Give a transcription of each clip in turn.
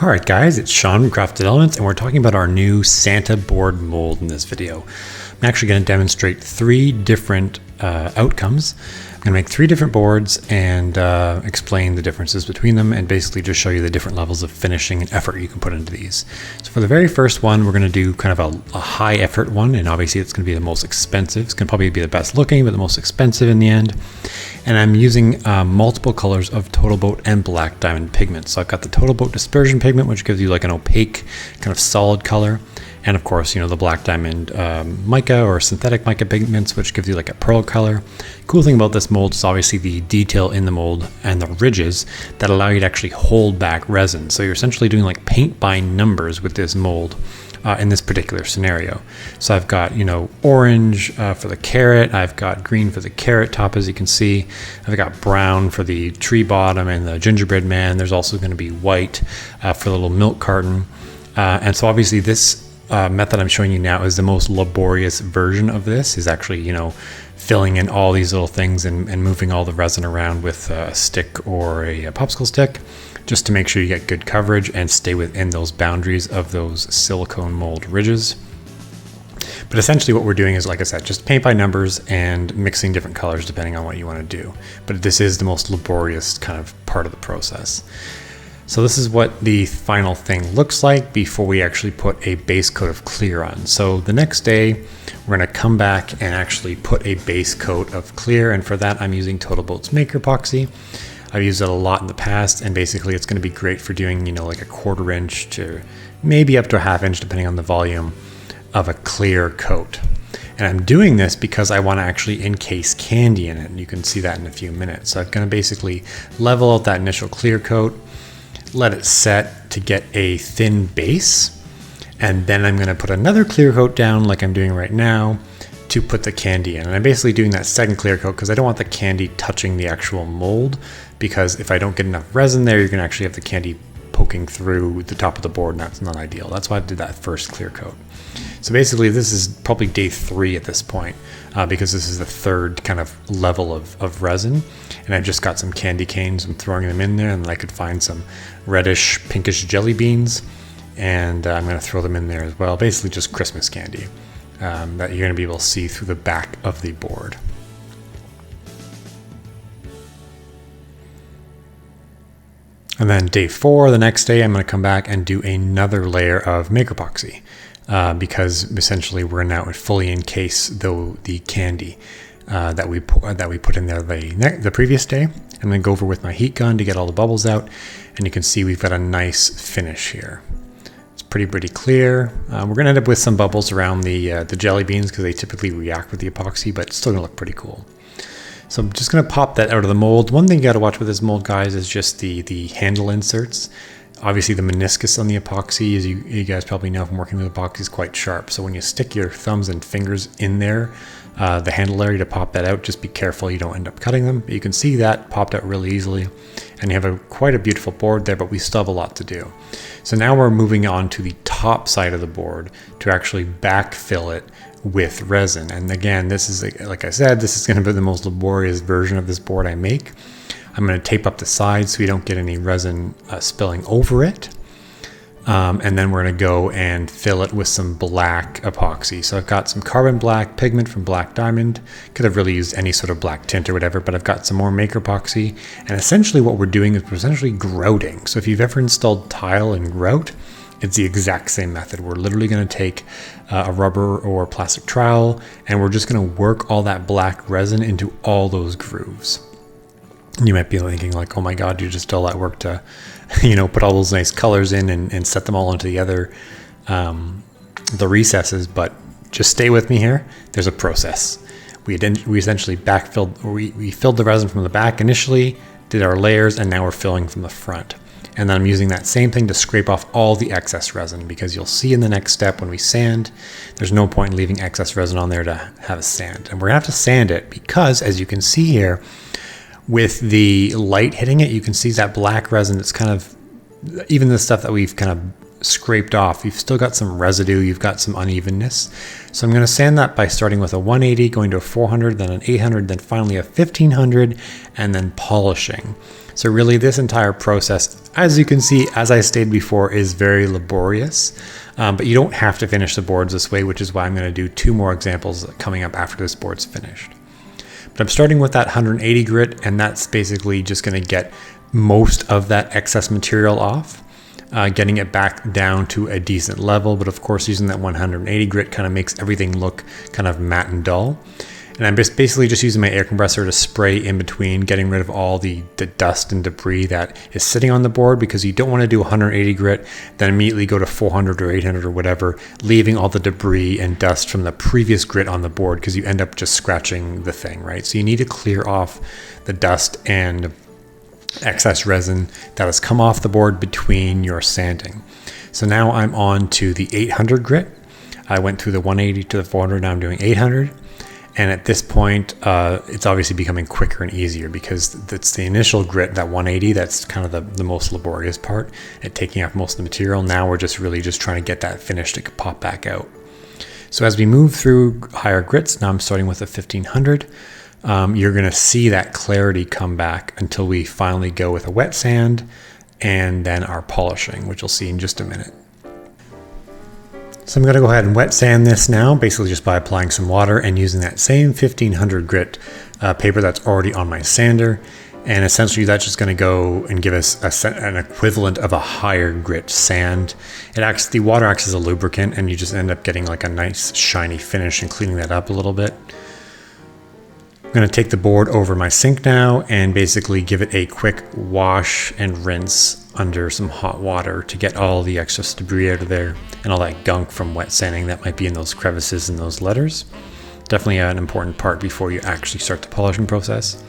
Alright guys, it's Sean from Crafted Elements and we're talking about our new Santa board mold in this video. I'm actually going to demonstrate three different outcomes. I'm going to make three different boards and explain the differences between them and basically just show you the different levels of finishing and effort you can put into these. So for the very first one, we're going to do kind of a high effort one, and obviously it's going to be the most expensive. It's going to probably be the best looking, but the most expensive in the end. And I'm using multiple colors of Total Boat and Black Diamond pigment. So I've got the Total Boat dispersion pigment, which gives you like an opaque kind of solid color. And of course, you know, the Black Diamond mica or synthetic mica pigments, which gives you like a pearl color. Cool thing about this mold is obviously the detail in the mold and the ridges that allow you to actually hold back resin. So you're essentially doing like paint by numbers with this mold in this particular scenario. So I've got, you know, orange for the carrot. I've got green for the carrot top, as you can see. I've got brown for the tree bottom and the gingerbread man. There's also going to be white for the little milk carton. And so obviously this method I'm showing you now is the most laborious version of this, is actually, you know, filling in all these little things and moving all the resin around with a stick or a popsicle stick, just to make sure you get good coverage and stay within those boundaries of those silicone mold ridges. But essentially what we're doing is, like I said, just paint by numbers and mixing different colors depending on what you want to do. But this is the most laborious kind of part of the process. So this is what the final thing looks like before we actually put a base coat of clear on. So the next day, we're going to come back and actually put a base coat of clear. And for that, I'm using Total Boat's Maker Epoxy. I've used it a lot in the past, and basically it's going to be great for doing, you know, like a 1/4 inch to maybe up to a 1/2 inch, depending on the volume of a clear coat. And I'm doing this because I want to actually encase candy in it. And you can see that in a few minutes. So I'm going to basically level out that initial clear coat, let it set to get a thin base, and then I'm going to put another clear coat down like I'm doing right now to put the candy in. And I'm basically doing that second clear coat because I don't want the candy touching the actual mold, because if I don't get enough resin there, you're going to actually have the candy poking through the top of the board, and that's not ideal. That's why I did that first clear coat. So basically this is probably day 3 at this point, because this is the third kind of level of resin. And I've just got some candy canes. I'm throwing them in there, and I could find some reddish pinkish jelly beans, and I'm going to throw them in there as well. Basically just Christmas candy that you're going to be able to see through the back of the board. And then day 4, the next day, I'm going to come back and do another layer of Maker Epoxy, because essentially we're now fully encase the candy that we put in there the previous day. I'm going to go over with my heat gun to get all the bubbles out, and you can see we've got a nice finish here. It's pretty clear. We're going to end up with some bubbles around the jelly beans because they typically react with the epoxy, but it's still going to look pretty cool. So I'm just going to pop that out of the mold. One thing you got to watch with this mold, guys, is just the handle inserts. Obviously the meniscus on the epoxy, as you guys probably know from working with epoxy, is quite sharp. So when you stick your thumbs and fingers in there, the handle area to pop that out, just be careful you don't end up cutting them. But you can see that popped out really easily, and you have quite a beautiful board there, but we still have a lot to do. So now we're moving on to the top side of the board to actually backfill it with resin. And again, this is, like I said, this is going to be the most laborious version of this board I make. I'm going to tape up the sides so we don't get any resin spilling over it. And then we're going to go and fill it with some black epoxy. So I've got some carbon black pigment from Black Diamond. Could have really used any sort of black tint or whatever, but I've got some more Maker Epoxy. And essentially what we're doing is we're essentially grouting. So if you've ever installed tile and grout, it's the exact same method. We're literally going to take a rubber or plastic trowel, and we're just going to work all that black resin into all those grooves. And you might be thinking like, oh my God, you just did all that work to, you know, put all those nice colors in and set them all into the other, the recesses. But just stay with me here. There's a process. We essentially we filled the resin from the back initially, did our layers, and now we're filling from the front. And then I'm using that same thing to scrape off all the excess resin, because you'll see in the next step when we sand, there's no point in leaving excess resin on there to have a sand. And we're gonna have to sand it because, as you can see here, with the light hitting it, you can see that black resin that's kind of, even the stuff that we've kind of scraped off. You've still got some residue, you've got some unevenness. So I'm going to sand that by starting with a 180, going to a 400, then an 800, then finally a 1500, and then polishing. So really this entire process, as you can see, as I stated before, is very laborious, but you don't have to finish the boards this way, which is why I'm going to do 2 more examples coming up after this board's finished. But I'm starting with that 180 grit, and that's basically just going to get most of that excess material off, getting it back down to a decent level. But of course, using that 180 grit kind of makes everything look kind of matte and dull. And I'm basically just using my air compressor to spray in between, getting rid of all the dust and debris that is sitting on the board, because you don't want to do 180 grit, then immediately go to 400 or 800 or whatever, leaving all the debris and dust from the previous grit on the board, because you end up just scratching the thing, right? So you need to clear off the dust and excess resin that has come off the board between your sanding. So now I'm on to the 800 grit. I went through the 180 to the 400, now I'm doing 800. And at this point, it's obviously becoming quicker and easier, because that's the initial grit, that 180, that's kind of the most laborious part at taking off most of the material. Now we're just really just trying to get that finished to pop back out. So as we move through higher grits, now I'm starting with a 1500. You're going to see that clarity come back until we finally go with a wet sand and then our polishing, which you'll see in just a minute. So I'm going to go ahead and wet sand this now, basically just by applying some water and using that same 1500 grit paper that's already on my sander. And essentially that's just going to go and give us an equivalent of a higher grit sand. The water acts as a lubricant, and you just end up getting like a nice shiny finish and cleaning that up a little bit. I'm going to take the board over my sink now and basically give it a quick wash and rinse under some hot water to get all the excess debris out of there and all that gunk from wet sanding that might be in those crevices and those letters. Definitely an important part before you actually start the polishing process.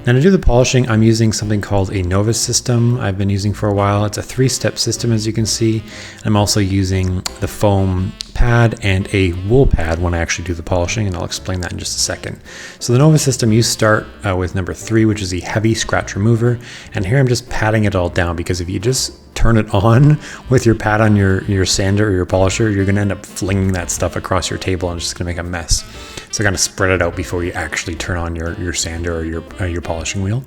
Now to do the polishing, I'm using something called a Novus system I've been using for a while. It's a 3-step system, as you can see. I'm also using the foam pad and a wool pad when I actually do the polishing, and I'll explain that in just a second. So the Novus system, you start with number 3, which is the heavy scratch remover. And here I'm just patting it all down, because if you just turn it on with your pad on your sander or your polisher, you're going to end up flinging that stuff across your table and it's just going to make a mess. So kind of spread it out before you actually turn on your sander or your polishing wheel.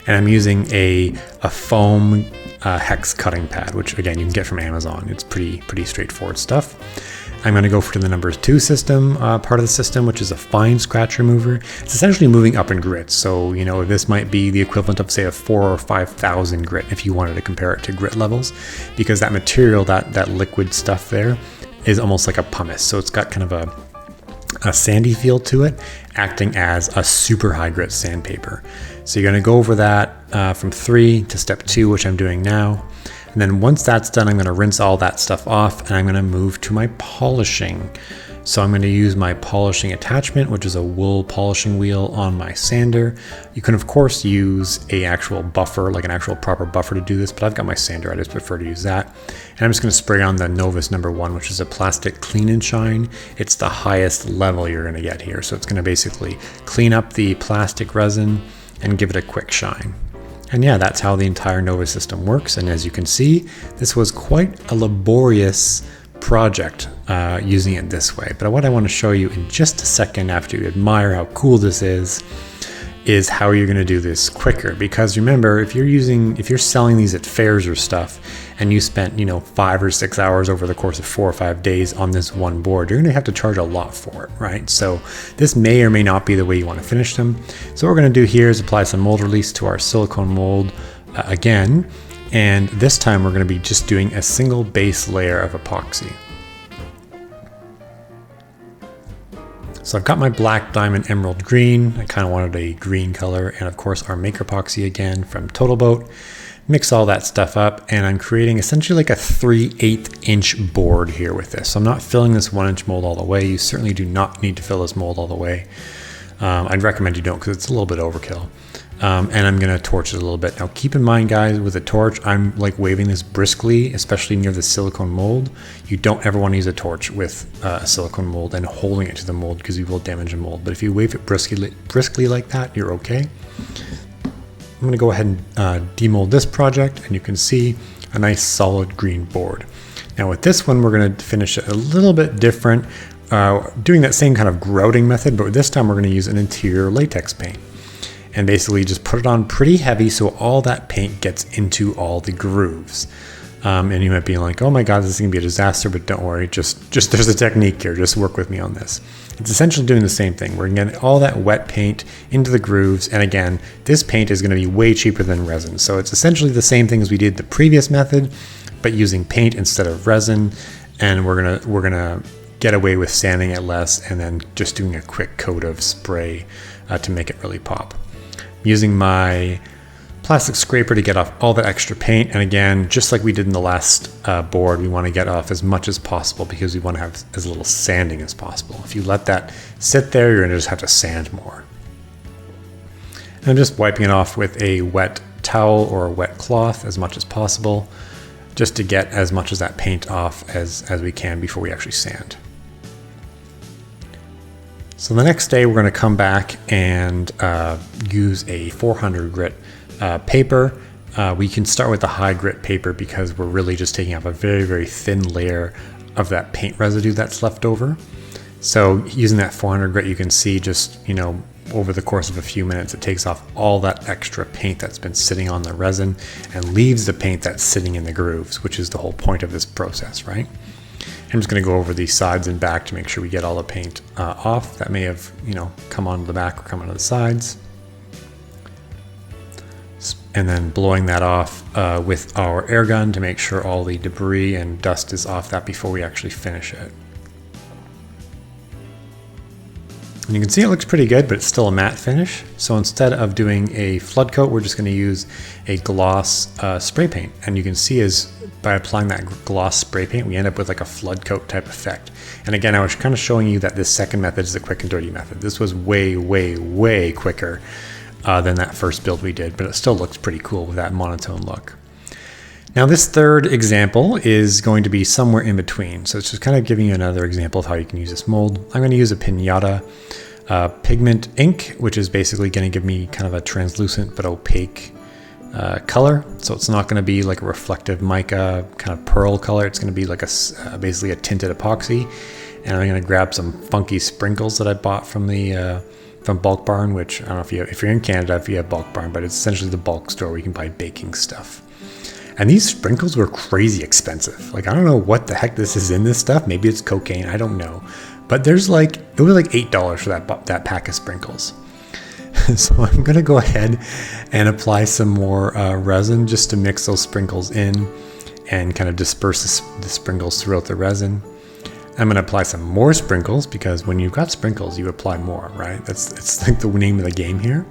And I'm using a foam hex cutting pad, which again you can get from Amazon. It's pretty straightforward stuff. I'm going to go for the number 2 system, part of the system, which is a fine scratch remover. It's essentially moving up in grits. So, you know, this might be the equivalent of, say, a 4,000 or 5,000 grit if you wanted to compare it to grit levels, because that material, that liquid stuff there, is almost like a pumice. So it's got kind of a sandy feel to it, acting as a super high grit sandpaper. So you're going to go over that from 3 to step 2, which I'm doing now. And then once that's done, I'm going to rinse all that stuff off, and I'm going to move to my polishing. So I'm going to use my polishing attachment, which is a wool polishing wheel on my sander. You can of course use a actual buffer, like an actual proper buffer to do this, but I've got my sander, I just prefer to use that. And I'm just going to spray on the Novus number 1, which is a plastic clean and shine. It's the highest level you're going to get here. So it's going to basically clean up the plastic resin and give it a quick shine. And yeah, that's how the entire Novus system works. And as you can see, this was quite a laborious project using it this way. But what I want to show you in just a second, after you admire how cool this is how you're going to do this quicker. Because remember, if you're selling these at fairs or stuff, and you spent 5 or 6 hours over the course of 4 or 5 days on this one board, you're going to have to charge a lot for it, right? So this may or may not be the way you want to finish them. So what we're going to do here is apply some mold release to our silicone mold again, and this time we're going to be just doing a single base layer of epoxy. So I've got my black diamond emerald green. I kind of wanted a green color, and of course our Maker Epoxy again from Total Boat. Mix all that stuff up, and I'm creating essentially like a 3/8 inch board here with this. So I'm not filling this 1 inch mold all the way. You certainly do not need to fill this mold all the way. I'd recommend you don't, because it's a little bit overkill. And I'm going to torch it a little bit. Now keep in mind, guys, with a torch, I'm like waving this briskly, especially near the silicone mold. You don't ever want to use a torch with a silicone mold and holding it to the mold, because you will damage a mold. But if you wave it briskly like that, you're okay. I'm going to go ahead and demold this project, and you can see a nice solid green board. Now with this one, we're going to finish it a little bit different, doing that same kind of grouting method, but this time we're going to use an interior latex paint. And basically just put it on pretty heavy so all that paint gets into all the grooves. And you might be like, oh my God, this is gonna be a disaster, but don't worry, just there's a technique here, just work with me on this. It's essentially doing the same thing. We're gonna get all that wet paint into the grooves. And again, this paint is gonna be way cheaper than resin. So it's essentially the same thing as we did the previous method, but using paint instead of resin. And we're gonna get away with sanding it less and then just doing a quick coat of spray to make it really pop. Using my plastic scraper to get off all that extra paint. And again, just like we did in the last board, we want to get off as much as possible because we want to have as little sanding as possible. If you let that sit there, you're going to just have to sand more. And I'm just wiping it off with a wet towel or a wet cloth as much as possible, just to get as much of that paint off as we can before we actually sand. So the next day, we're going to come back and use a 400 grit paper. We can start with the high grit paper because we're really just taking off a very, very thin layer of that paint residue that's left over. So using that 400 grit, you can see just, over the course of a few minutes, it takes off all that extra paint that's been sitting on the resin and leaves the paint that's sitting in the grooves, which is the whole point of this process, right? I'm just going to go over the sides and back to make sure we get all the paint off that may have, come onto the back or come onto the sides. And then blowing that off with our air gun to make sure all the debris and dust is off that before we actually finish it. And you can see it looks pretty good, but it's still a matte finish. So instead of doing a flood coat, we're just going to use a gloss spray paint. And you can see by applying that gloss spray paint, we end up with like a flood coat type effect. And again, I was kind of showing you that this second method is the quick and dirty method. This was way, way, way quicker than that first build we did, but it still looks pretty cool with that monotone look. Now this third example is going to be somewhere in between. So it's just kind of giving you another example of how you can use this mold. I'm going to use a Pinata pigment ink, which is basically going to give me kind of a translucent but opaque color. So it's not going to be like a reflective mica kind of pearl color. It's going to be like basically a tinted epoxy. And I'm going to grab some funky sprinkles that I bought from from Bulk Barn, which I don't know if you're in Canada, if you have Bulk Barn, but it's essentially the bulk store where you can buy baking stuff. And these sprinkles were crazy expensive. Like, I don't know what the heck this is in this stuff. Maybe it's cocaine, I don't know. But it was like $8 for that pack of sprinkles. So I'm gonna go ahead and apply some more resin just to mix those sprinkles in and kind of disperse the sprinkles throughout the resin. I'm gonna apply some more sprinkles because when you've got sprinkles, you apply more, right? It's like the name of the game here.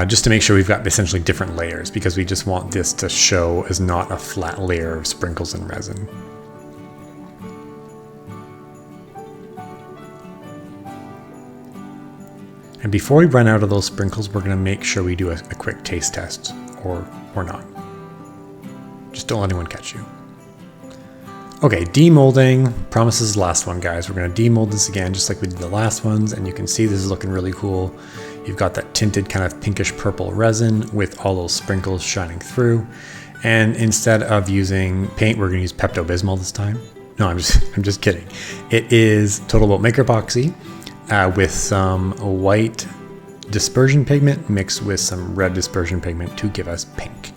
Just to make sure we've got essentially different layers because we just want this to show as not a flat layer of sprinkles and resin. And before we run out of those sprinkles, we're going to make sure we do a quick taste test or not. Just don't let anyone catch you. Okay, demolding. Promises the last one, guys. We're going to demold this again just like we did the last ones, and you can see this is looking really cool. You've got that tinted kind of pinkish purple resin with all those sprinkles shining through. And instead of using paint, we're going to use Pepto-Bismol this time. No, I'm just kidding. It is Total Boat Maker Epoxy with some white dispersion pigment mixed with some red dispersion pigment to give us pink.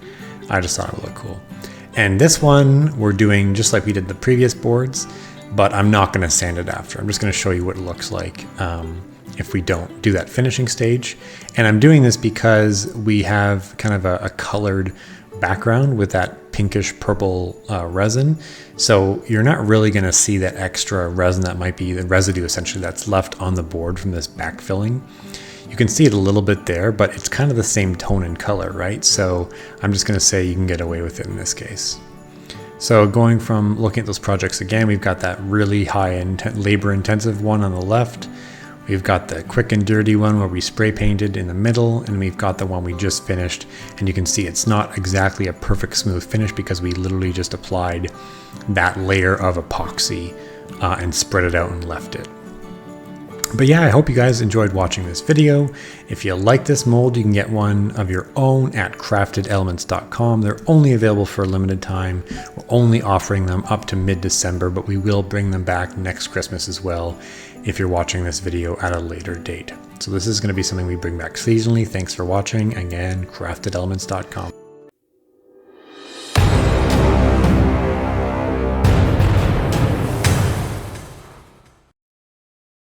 I just thought it would look cool. And this one we're doing just like we did the previous boards, but I'm not going to sand it after. I'm just going to show you what it looks like if we don't do that finishing stage. And I'm doing this because we have kind of a colored background with that pinkish purple resin. So you're not really going to see that extra resin that might be the residue essentially that's left on the board from this backfilling. You can see it a little bit there, but it's kind of the same tone and color, right? So I'm just going to say you can get away with it in this case. So going from looking at those projects again, we've got that really high labor intensive one on the left. We've got the quick and dirty one where we spray painted in the middle, and we've got the one we just finished. And you can see it's not exactly a perfect smooth finish because we literally just applied that layer of epoxy and spread it out and left it. But yeah, I hope you guys enjoyed watching this video. If you like this mold, you can get one of your own at craftedelements.com. They're only available for a limited time. We're only offering them up to mid-December, but we will bring them back next Christmas as well if you're watching this video at a later date. So this is going to be something we bring back seasonally. Thanks for watching. Again, craftedelements.com.